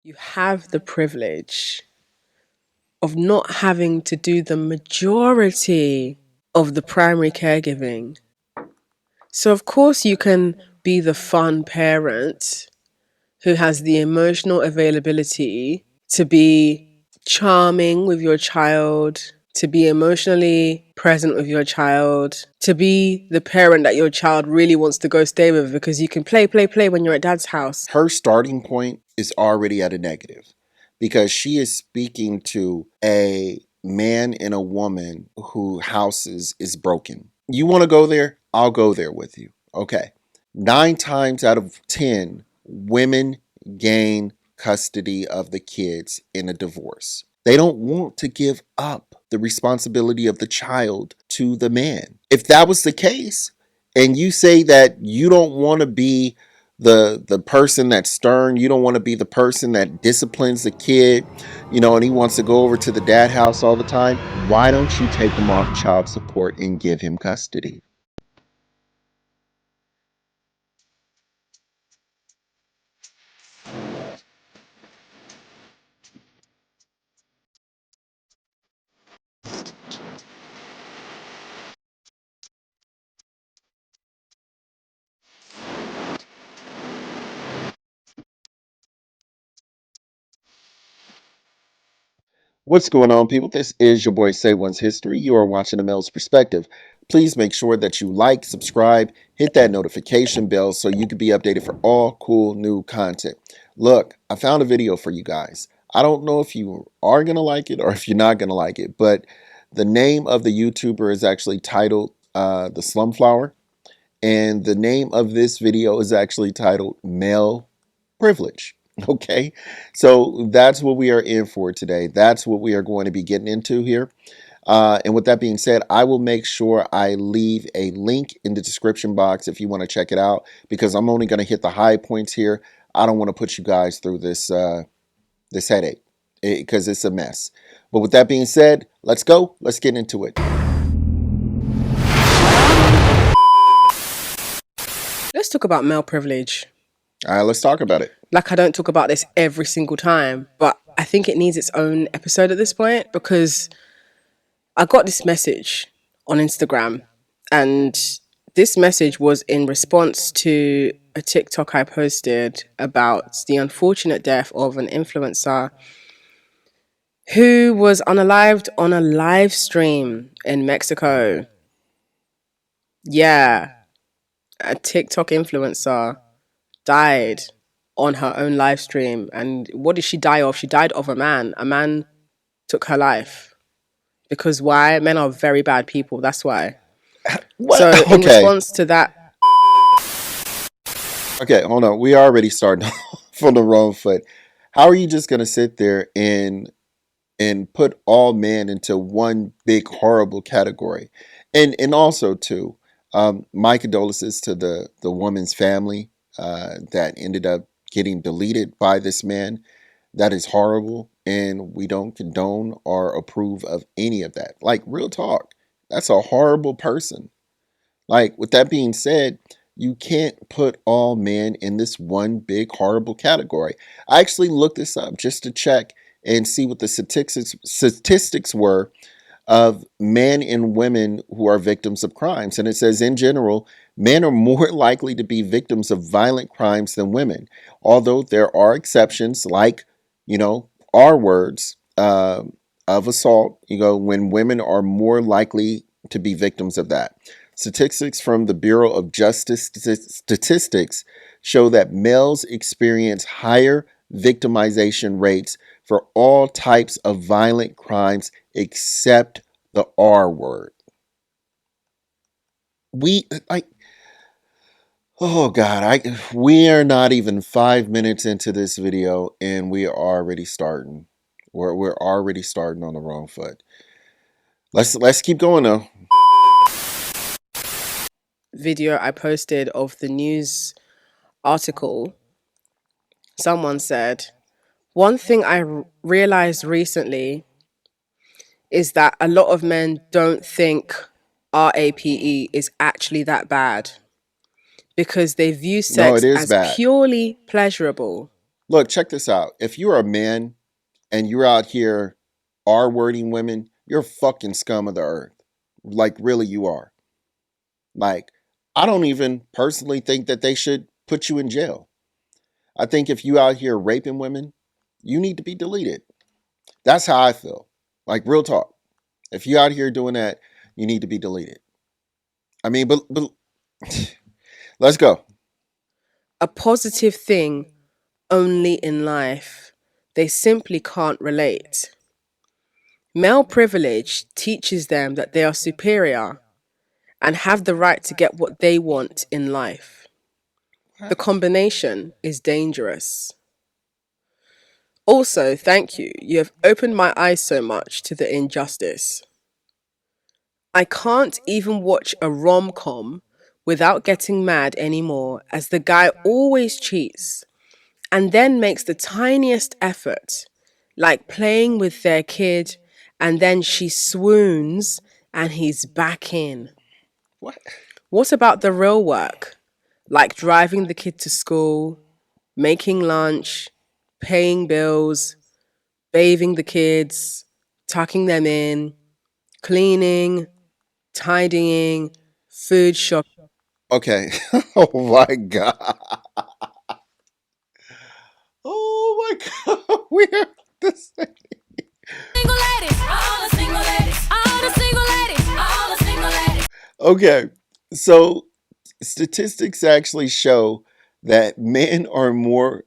you have the privilege of not having to do the majority of the primary caregiving. So, of course, you can be the fun parent who has the emotional availability to be charming with your child, to be emotionally present with your child, to be the parent that your child really wants to go stay with because you can play when you're at dad's house. Her starting point is already at a negative because she is speaking to a man and a woman who houses is broken. You want to go there? I'll go there with you. Okay. 9 times out of 10, women gain custody of the kids in a divorce. They don't want to give up the responsibility of the child to the man. If that was the case, and you say that you don't want to be the person that's stern, you don't want to be the person that disciplines the kid, and he wants to go over to the dad house all the time, why don't you take him off child support and give him custody? What's going on, people? This is your boy Say One's History. You are watching A Male's Perspective. Please make sure that you like, subscribe, hit that notification bell so you can be updated for all cool new content. Look, I found a video for you guys. I don't know if you are going to like it or if you're not going to like it, but the name of the YouTuber is actually titled The Slumflower, and the name of this video is actually titled Male Privilege. Okay, so that's what we are in for today. That's what we are going to be getting into here. And with that being said, I will make sure I leave a link in the description box if you want to check it out, because I'm only going to hit the high points here. I don't want to put you guys through this this headache because it's a mess. But with that being said, let's go. Let's get into it. Let's talk about male privilege. All right, let's talk about it. Like, I don't talk about this every single time, but I think it needs its own episode at this point because I got this message on Instagram, and this message was in response to a TikTok I posted about the unfortunate death of an influencer who was unalived on a live stream in Mexico. Yeah, a TikTok influencer died on her own live stream. And what did she die of? She died of a man. A man took her life. Because why? Men are very bad people. That's why. What? So in Okay. response to that. Okay, hold on. We already starting from the wrong foot. How are you just gonna sit there and put all men into one big horrible category? And also too, my condolences to the woman's family that ended up getting deleted by this man. That is horrible, and we don't condone or approve of any of that. Like, real talk, that's a horrible person. Like, with that being said, you can't put all men in this one big horrible category. I actually looked this up just to check and see what the statistics were of men and women who are victims of crimes. And it says, in general, men are more likely to be victims of violent crimes than women. Although there are exceptions, like, R words of assault, when women are more likely to be victims of that. Statistics from the Bureau of Justice Statistics show that males experience higher victimization rates for all types of violent crimes except the R word. Oh God, we are not even 5 minutes into this video and we are already starting. We're already starting on the wrong foot. Let's keep going though. Video I posted of the news article, someone said, one thing I realized recently is that a lot of men don't think RAPE is actually that bad because they view No, it sex is as bad. purely pleasurable. Look, check this out. If you're a man and you're out here R-wording women, you're fucking scum of the earth. Like, really, you are. Like, I don't even personally think that they should put you in jail. I think if you out here raping women, you need to be deleted. That's how I feel. Like, real talk. If you out here doing that, you need to be deleted. I mean, but let's go. A positive thing only in life. They simply can't relate. Male privilege teaches them that they are superior and have the right to get what they want in life. The combination is dangerous. Also, thank you. You have opened my eyes so much to the injustice. I can't even watch a rom-com without getting mad anymore, as the guy always cheats and then makes the tiniest effort, like playing with their kid, and then she swoons and he's back in. What? What about the real work? Like driving the kid to school, making lunch, paying bills, bathing the kids, tucking them in, cleaning, tidying, food shopping. Okay. Oh my god. Oh my god. We're the same. Single ladies, all the single ladies, all the single ladies, all the single ladies. Okay. So statistics actually show that men are more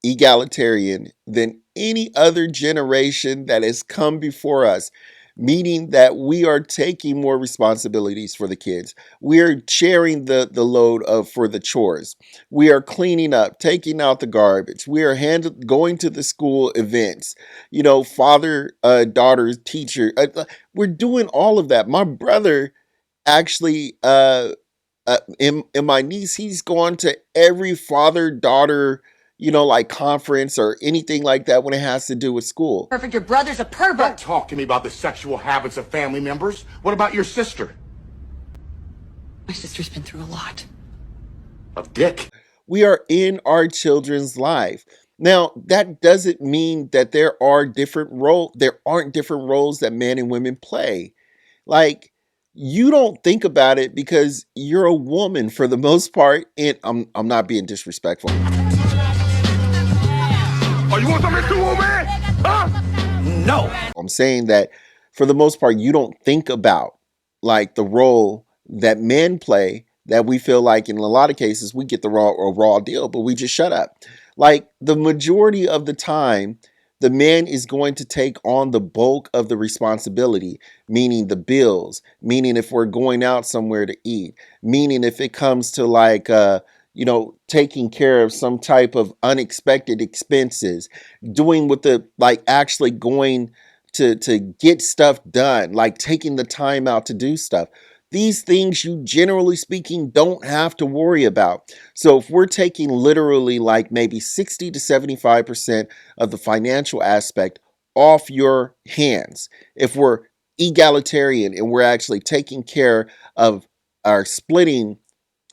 egalitarian than any other generation that has come before us, meaning that we are taking more responsibilities for the kids. We are sharing the load of for the chores. We are cleaning up, taking out the garbage. We are going to the school events. You know, father, daughter, teacher. We're doing all of that. My brother actually in my niece, he's gone to every father daughter, you know, like conference or anything like that when it has to do with school. Perfect. Your brother's a Don't pervert. talk to me about the sexual habits of family members. What about your sister? My sister's been through a lot. A dick. We are in our children's life. Now, that doesn't mean that there aren't different roles that men and women play. Like, you don't think about it because you're a woman for the most part, and I'm not being disrespectful. Oh, you want something to man? Huh? No. I'm saying that for the most part, you don't think about like the role that men play, that we feel like in a lot of cases we get the raw deal, but we just shut up. Like the majority of the time, the man is going to take on the bulk of the responsibility, meaning the bills, meaning if we're going out somewhere to eat, meaning if it comes to like you know, taking care of some type of unexpected expenses, doing with the like actually going to get stuff done, like taking the time out to do stuff. These things you generally speaking don't have to worry about. So if we're taking literally like maybe 60 to 75% of the financial aspect off your hands, if we're egalitarian and we're actually taking care of our splitting,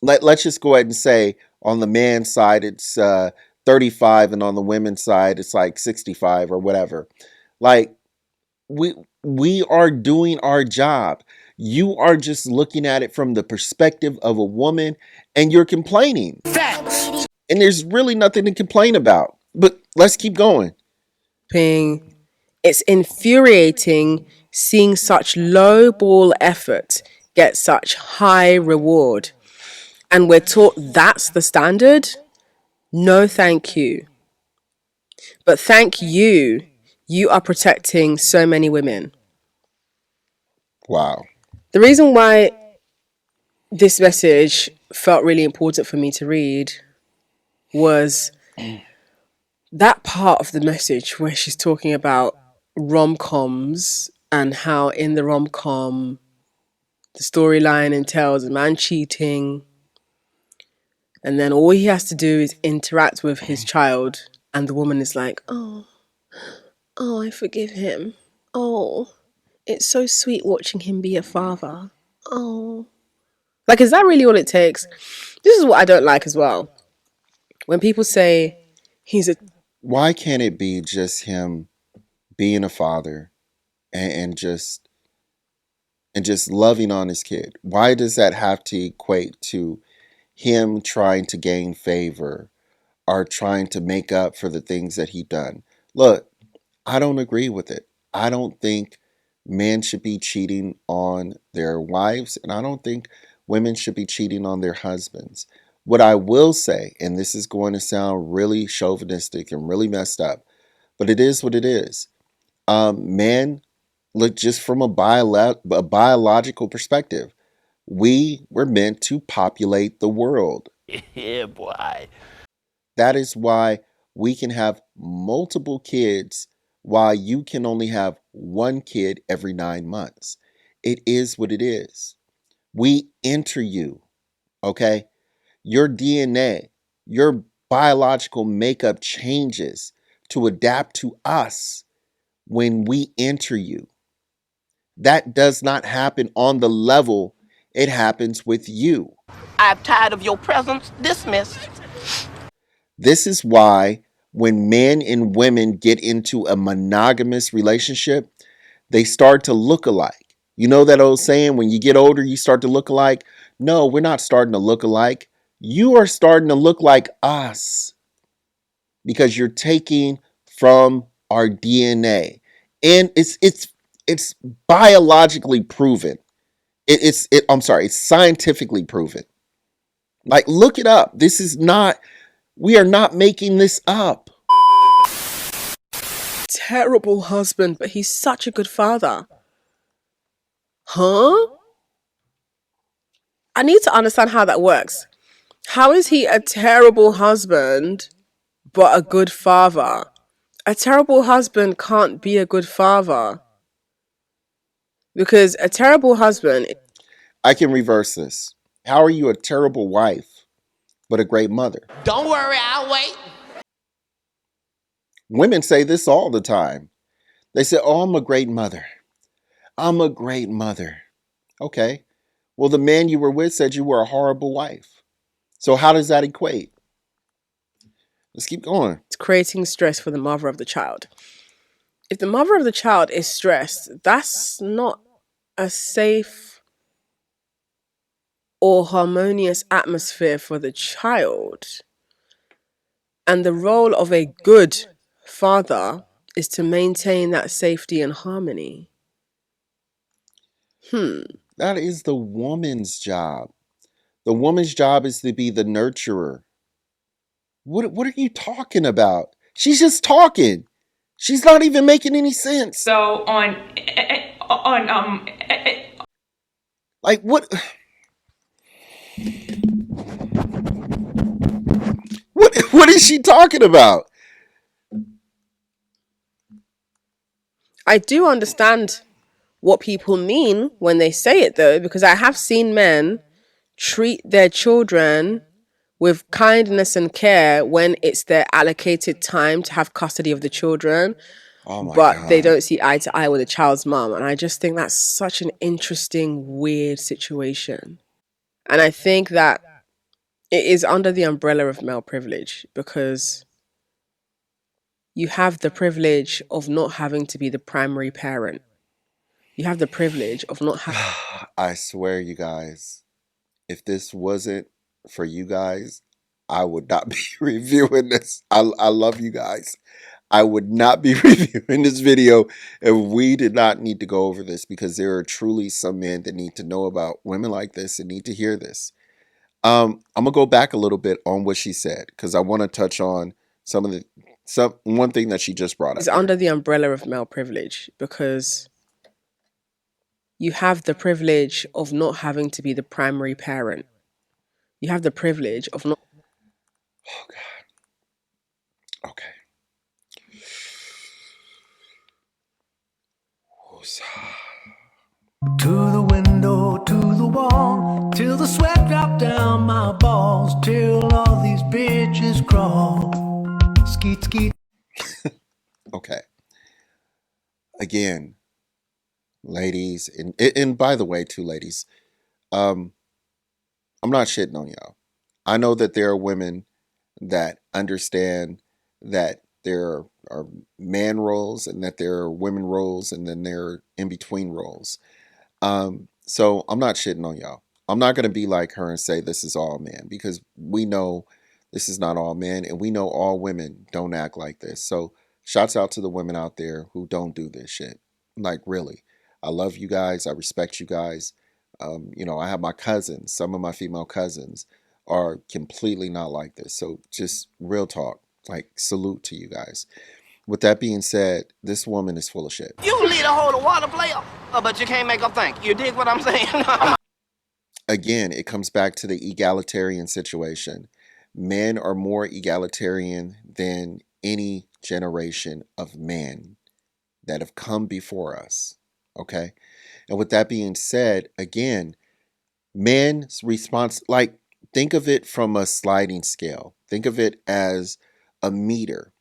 let's just go ahead and say on the man's side it's 35 and on the women's side it's like 65 or whatever. Like we we are doing our job. You are just looking at it from the perspective of a woman and you're complaining. Facts. And there's really nothing to complain about. But let's keep going. It's infuriating seeing such low ball effort get such high reward. And we're taught that's the standard? No, thank you. But thank you. You are protecting so many women. Wow. The reason why this message felt really important for me to read was that part of the message where she's talking about rom-coms and how in the rom-com the storyline entails a man cheating and then all he has to do is interact with his child and the woman is like, oh, I forgive him. Oh, it's so sweet watching him be a father. Oh. Like, is that really all it takes? This is what I don't like as well. When people say he's a Why can't it be just him being a father and, and just and just loving on his kid? Why does that have to equate to him trying to gain favor or trying to make up for the things that he done? Look, I don't agree with it. I don't think men should be cheating on their wives, and I don't think women should be cheating on their husbands. What I will say, and this is going to sound really chauvinistic and really messed up, but it is what it is. Men, look, just from a biological perspective, we were meant to populate the world. Yeah, boy. That is why we can have multiple kids while you can only have one kid every 9 months. It is what it is. We enter you, okay? Your DNA, your biological makeup changes to adapt to us when we enter you. That does not happen on the level it happens with you. I'm tired of your presence. Dismissed. This is why when men and women get into a monogamous relationship, they start to look alike. You know that old saying, when you get older, you start to look alike? No, we're not starting to look alike. You are starting to look like us because you're taking from our DNA. And it's biologically proven. It's scientifically proven. Like, look it up. We are not making this up. Terrible husband, but he's such a good father. Huh? I need to understand how that works. How is he a terrible husband, but a good father? A terrible husband can't be a good father. Because a terrible husband. I can reverse this. How are you a terrible wife, but a great mother? Don't worry, I'll wait. Women say this all the time. They say, oh, I'm a great mother. I'm a great mother. Okay. Well, the man you were with said you were a horrible wife. So how does that equate? Let's keep going. It's creating stress for the mother of the child. If the mother of the child is stressed, that's not a safe or harmonious atmosphere for the child. And the role of a good father is to maintain that safety and harmony. That is the woman's job. The woman's job is to be the nurturer. What are you talking about? She's just talking. She's not even making any sense. So Like, what? What is she talking about? I do understand what people mean when they say it, though, because I have seen men treat their children with kindness and care when it's their allocated time to have custody of the children, Oh my but God. they don't see eye to eye with the child's mom. And I just think that's such an interesting, weird situation. And I think that it is under the umbrella of male privilege because you have the privilege of not having to be the primary parent. You have the privilege of not having. I swear, you guys, if this wasn't for you guys, I would not be reviewing this. I love you guys. I would not be reviewing this video if we did not need to go over this, because there are truly some men that need to know about women like this and need to hear this. I'm gonna go back a little bit on what she said because I want to touch on one thing that she just brought up. It's under the umbrella of male privilege because you have the privilege of not having to be the primary parent. You have the privilege of not. Oh God. Okay. To the window, to the wall, till the sweat drop down my balls, till all these bitches crawl. Skeet, skeet. Okay. Again, ladies, and by the way, too, ladies, I'm not shitting on y'all. I know that there are women that understand that there are man roles and that there are women roles and then there are in between roles. So I'm not shitting on y'all. I'm not going to be like her and say this is all men, because we know this is not all men, and we know all women don't act like this. So shouts out to the women out there who don't do this shit. Like, really, I love you guys. I respect you guys. I have my cousins. Some of my female cousins are completely not like this. So just real talk, like, salute to you guys. With that being said, this woman is full of shit. You can lead a hole of water player, but you can't make them think. You dig what I'm saying? Again, it comes back to the egalitarian situation. Men are more egalitarian than any generation of men that have come before us. Okay? And with that being said, again, men's response, like, think of it from a sliding scale. Think of it as a meter.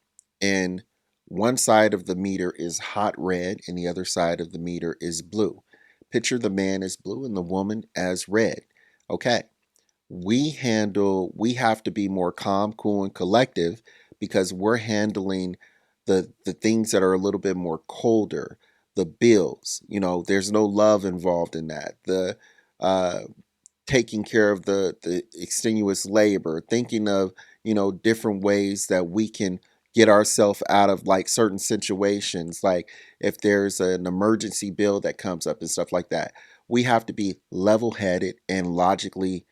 And one side of the meter is hot red and the other side of the meter is blue. Picture the man as blue and the woman as red. Okay. We have to be more calm, cool, and collective because we're handling the things that are a little bit more colder. The bills, there's no love involved in that. The taking care of the extenuous labor, thinking of, different ways that we can get ourselves out of like certain situations, like if there's an emergency bill that comes up and stuff like that. We have to be level-headed and logically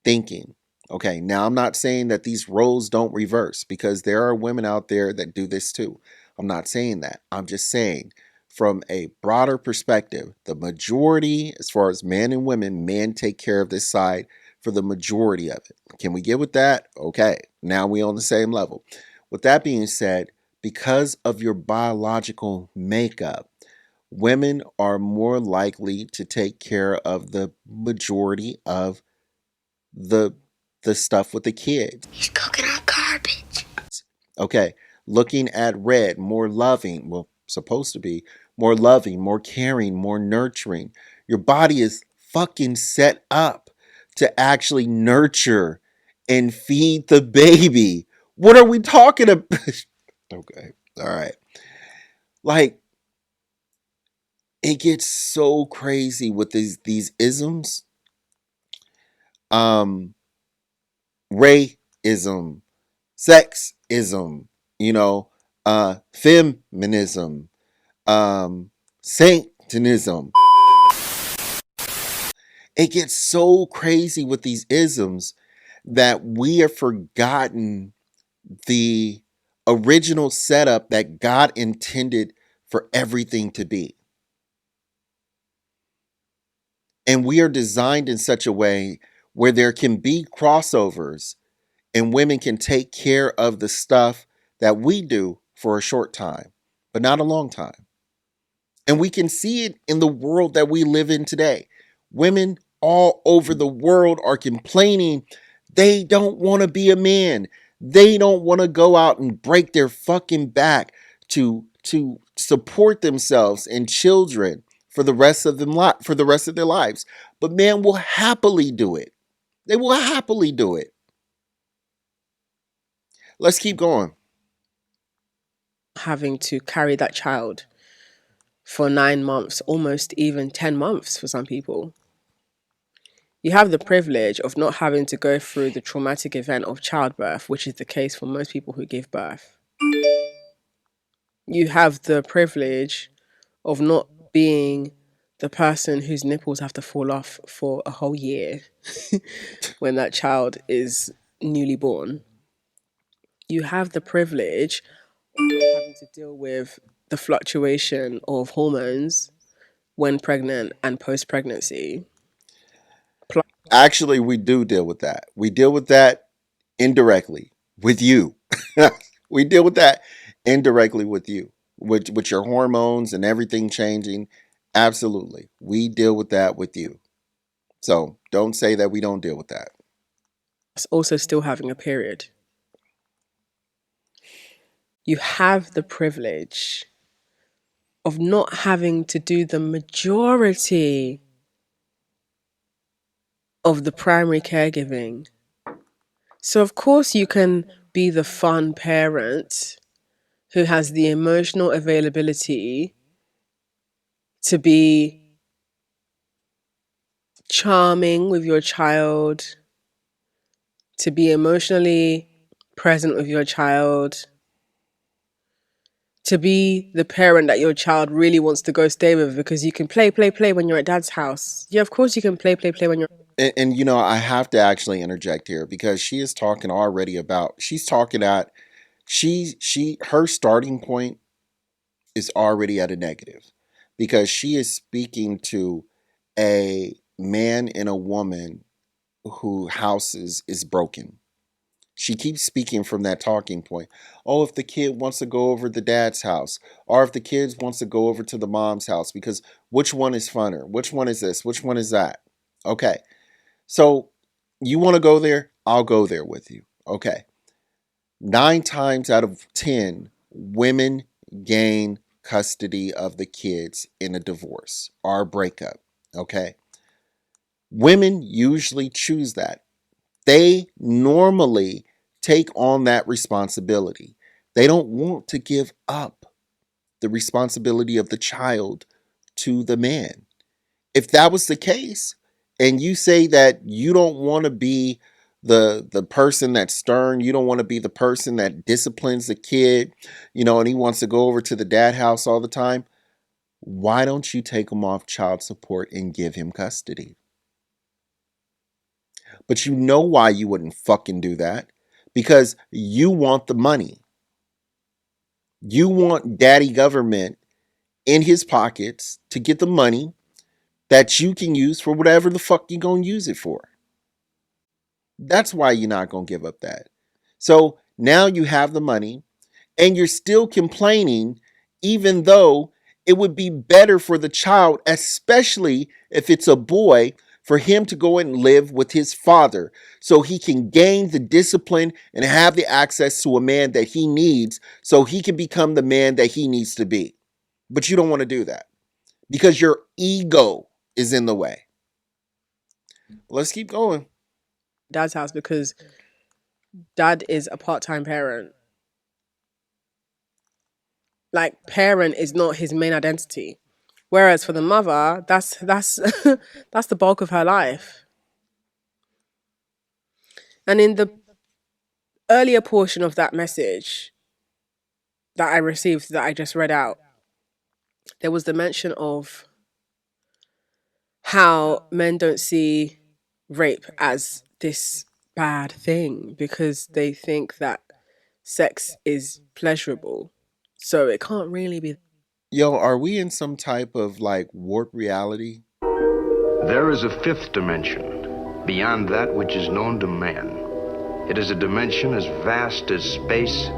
thinking. Okay, now I'm not saying that these roles don't reverse, because there are women out there that do this too. I'm not saying that. I'm just saying from a broader perspective, the majority, as far as men and women, men take care of this side for the majority of it. Can we get with that? Okay, now we on the same level. With that being said, because of your biological makeup, women are more likely to take care of the majority of the stuff with the kids. He's cooking up garbage. Okay, looking at red, more loving, well, supposed to be more loving, more caring, more nurturing. Your body is fucking set up to actually nurture and feed the baby. What are we talking about? Okay, all right. Like, it gets so crazy with these isms. Rayism, sexism, feminism, Satanism. It gets so crazy with these isms that we have forgotten the original setup that God intended for everything to be. And we are designed in such a way where there can be crossovers and women can take care of the stuff that we do for a short time, but not a long time. And we can see it in the world that we live in today. Women all over the world are complaining they don't want to be a man. They don't want to go out and break their fucking back to support themselves and children for the rest of their lives. But men will happily do it. They will happily do it. Let's keep going. Having to carry that child for 9 months, almost even 10 months for some people. You have the privilege of not having to go through the traumatic event of childbirth, which is the case for most people who give birth. You have the privilege of not being the person whose nipples have to fall off for a whole year when that child is newly born. You have the privilege of not having to deal with the fluctuation of hormones when pregnant and post-pregnancy. Actually, we do deal with that. We deal with that indirectly with you. We deal with that indirectly with you, with your hormones and everything changing. Absolutely. We deal with that with you. So don't say that we don't deal with that. Also still having a period. You have the privilege of not having to do the majority of the primary caregiving. So of course you can be the fun parent who has the emotional availability to be charming with your child, to be emotionally present with your child, to be the parent that your child really wants to go stay with, because you can play when you're at dad's house. Yeah, of course you can play when you're. And you know, I have to actually interject here because she is talking already about, she's talking at, her starting point is already at a negative because she is speaking to a man and a woman who house is broken. She keeps speaking from that talking point. Oh, if the kid wants to go over to the dad's house, or if the kid wants to go over to the mom's house, because which one is funner? Which one is this? Which one is that? Okay. So you want to go there? I'll go there with you. Okay. 9 times out of 10, women gain custody of the kids in a divorce or a breakup. Okay. Women usually choose that. They normally take on that responsibility. They don't want to give up the responsibility of the child to the man. If that was the case, and you say that you don't want to be the person that's stern, you don't want to be the person that disciplines the kid, and he wants to go over to the dad house all the time, why don't you take him off child support and give him custody? But you know why you wouldn't fucking do that? Because you want the money. You want daddy government in his pockets to get the money that you can use for whatever the fuck you're going to use it for. That's why you're not going to give up that. So now you have the money and you're still complaining, even though it would be better for the child, especially if it's a boy, for him to go and live with his father so he can gain the discipline and have the access to a man that he needs so he can become the man that he needs to be. But you don't want to do that because your ego is in the way. Let's keep going. Dad's house because dad is a part-time parent. Like, parent is not his main identity. Whereas for the mother, that's that's the bulk of her life. And in the earlier portion of that message that I received, that I just read out, there was the mention of how men don't see rape as this bad thing because they think that sex is pleasurable. So it can't really be. Yo, are we in some type of like warp reality? There is a fifth dimension, beyond that which is known to man. It is a dimension as vast as space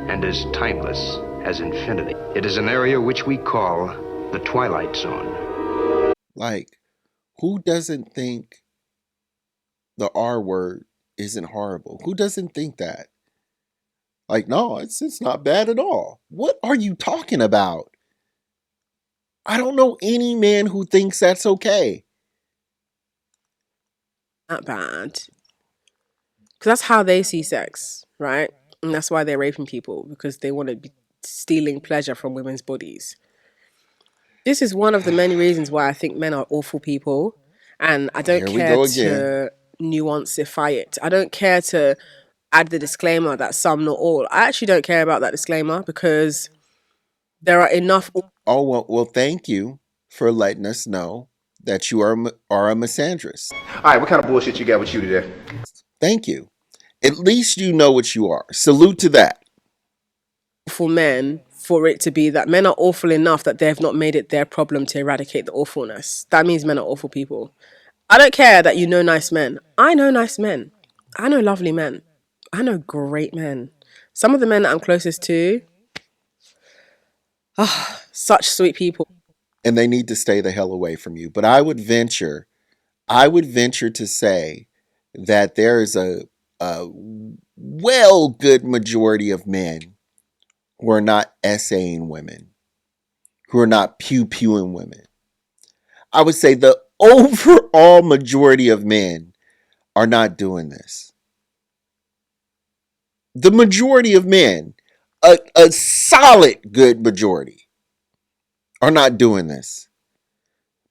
and as timeless as infinity. It is an area which we call the Twilight Zone. Like, who doesn't think the R word isn't horrible? Who doesn't think that? Like, no, it's not bad at all. What are you talking about? I don't know any man who thinks that's okay. That bad. Because that's how they see sex, right? And that's why they're raping people, because they want to be stealing pleasure from women's bodies. This is one of the many reasons why I think men are awful people. And I don't Here we care go again. to nuanceify it. I don't care to add the disclaimer that some, not all. I actually don't care about that disclaimer because there are enough. Oh, well, thank you for letting us know that you are a misandrist. All right, what kind of bullshit you got with you today? Thank you. At least you know what you are. Salute to that. For men, for it to be that men are awful enough that they have not made it their problem to eradicate the awfulness. That means men are awful people. I don't care that you know nice men. I know nice men. I know lovely men. I know great men. Some of the men that I'm closest to, such sweet people. And they need to stay the hell away from you. But I would venture to say that there is a well good majority of men who are not essaying women, who are not pew-pewing women. I would say the overall majority of men are not doing this. The majority of men, a solid good majority are not doing this.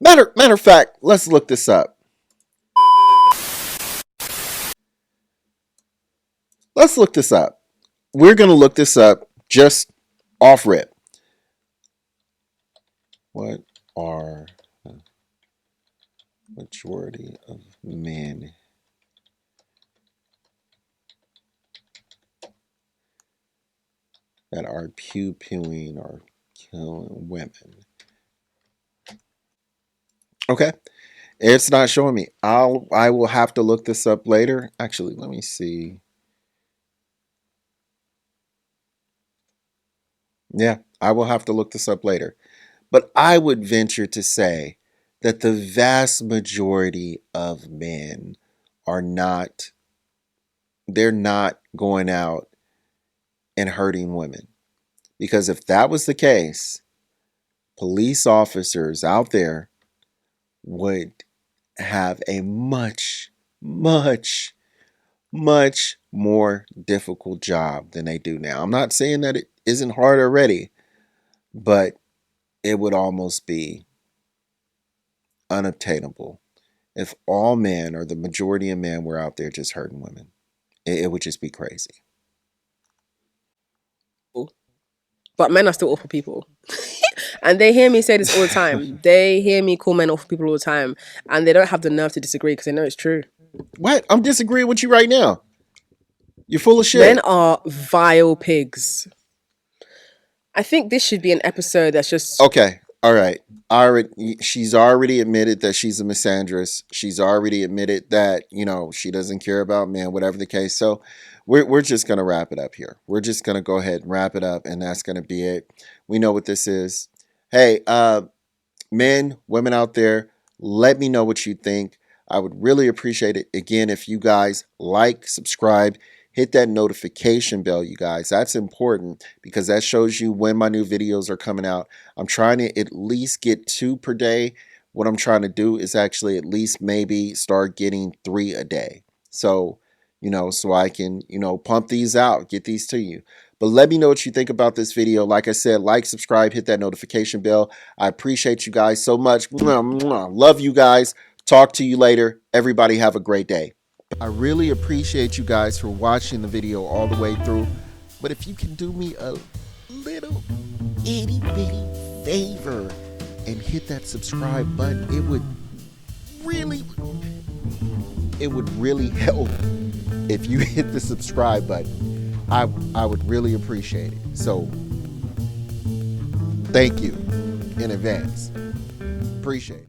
Matter of fact, let's look this up. Let's look this up. We're going to look this up just off rip. What are the majority of men that are pew-pewing or killing women? Okay. It's not showing me. I will have to look this up later. Actually, let me see. Yeah, I will have to look this up later. But I would venture to say that the vast majority of men are not, they're not going out and hurting women. Because if that was the case, police officers out there would have a much, much, much more difficult job than they do now. I'm not saying that it isn't hard already, but it would almost be unobtainable if all men or the majority of men were out there just hurting women. It would just be crazy. But men are still awful people. And they hear me say this all the time. They hear me call men awful people all the time. And they don't have the nerve to disagree because they know it's true. What? I'm disagreeing with you right now. You're full of shit. Men are vile pigs. I think this should be an episode that's just... Okay. All right. She's already admitted that she's a misandrist. She's already admitted that, she doesn't care about men, whatever the case. So we're just going to wrap it up here. We're just going to go ahead and wrap it up. And that's going to be it. We know what this is. Hey, men, women out there, let me know what you think. I would really appreciate it. Again, if you guys like, subscribe, hit that notification bell, you guys. That's important because that shows you when my new videos are coming out. I'm trying to at least get 2 per day. What I'm trying to do is actually at least maybe start getting 3 a day. So, so I can, pump these out, get these to you. But let me know what you think about this video. Like I said, like, subscribe, hit that notification bell. I appreciate you guys so much. Love you guys. Talk to you later. Everybody have a great day. I really appreciate you guys for watching the video all the way through. But if you can do me a little itty bitty favor and hit that subscribe button, it would really help if you hit the subscribe button. I would really appreciate it. So thank you in advance. Appreciate it.